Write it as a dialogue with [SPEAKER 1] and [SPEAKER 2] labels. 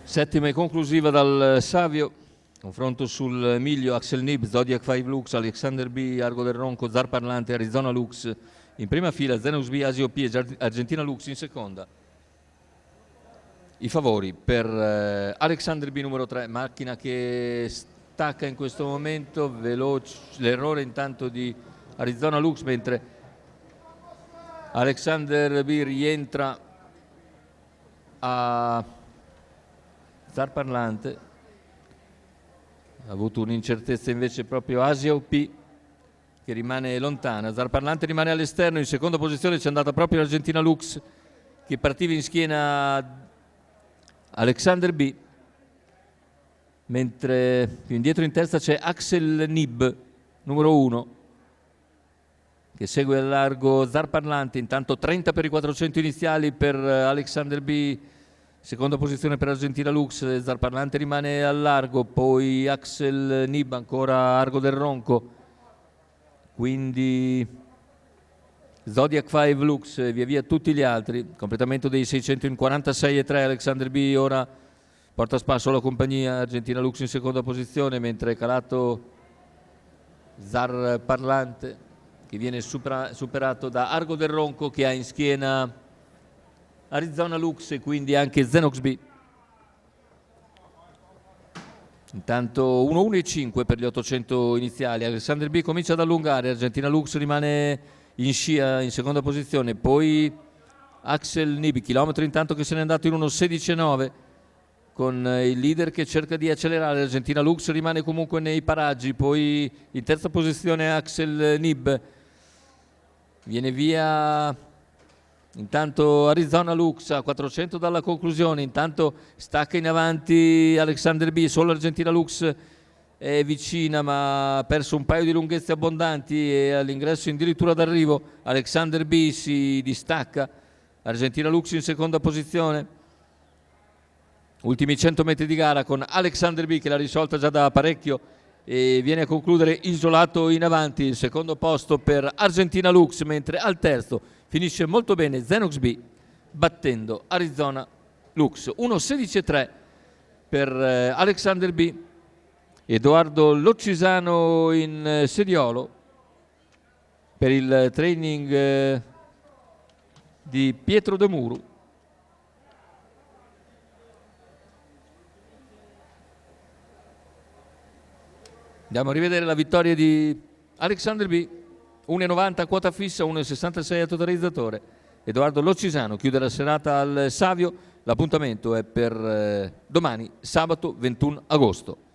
[SPEAKER 1] Settima e conclusiva dal Savio. Confronto sul miglio: Axel Nib, Zodiac 5 Lux, Alexander B, Argo del Ronco, Zar Parlante, Arizona Lux in prima fila, Xenox B, Asio P e Argentina Lux in seconda. I favori per Alexander B numero 3, macchina che stacca in questo momento, veloce, l'errore intanto di Arizona Lux, mentre Alexander B rientra a Zar Parlante. Ha avuto un'incertezza invece proprio Asia OP, che rimane lontana. Zar Parlante rimane all'esterno, in seconda posizione c'è andata proprio l'Argentina Lux, che partiva in schiena Alexander B, mentre più indietro in testa c'è Axel Nib, numero 1, che segue al largo Zar Parlante. Intanto 30 per i 400 iniziali per Alexander B, seconda posizione per Argentina Lux. Zar Parlante rimane al largo, poi Axel Nib, ancora Argo del Ronco, quindi Zodiac 5 Lux, via via tutti gli altri. Completamento dei 600 in 46,3. Alexander B ora porta a spasso la compagnia. Argentina Lux in seconda posizione, mentre è calato Zar Parlante, che viene superato da Argo del Ronco, che ha in schiena Arizona Lux e quindi anche Xenox B. Intanto 1-1-5 per gli 800 iniziali. Alexander B comincia ad allungare, Argentina Lux rimane in scia in seconda posizione, poi Axel Nib, chilometro intanto che se n'è andato in 1:16,9, con il leader che cerca di accelerare. Argentina Lux rimane comunque nei paraggi, poi in terza posizione Axel Nib, viene via intanto Arizona Lux a 400 dalla conclusione. Intanto stacca in avanti Alexander B, solo Argentina Lux è vicina ma ha perso un paio di lunghezze abbondanti e all'ingresso addirittura d'arrivo Alexander B si distacca. Argentina Lux in seconda posizione. Ultimi 100 metri di gara con Alexander B che l'ha risolta già da parecchio e viene a concludere isolato in avanti. Il secondo posto per Argentina Lux, mentre al terzo finisce molto bene Xenox B battendo Arizona Lux. 1:16,3 per Alexander B. Edoardo Loccisano in sediolo per il training di Pietro De Muru. Andiamo a rivedere la vittoria di Alexander B, 1,90 quota fissa, 1,66 a totalizzatore. Edoardo Loccisano chiude la serata al Savio. L'appuntamento è per domani, sabato 21 agosto.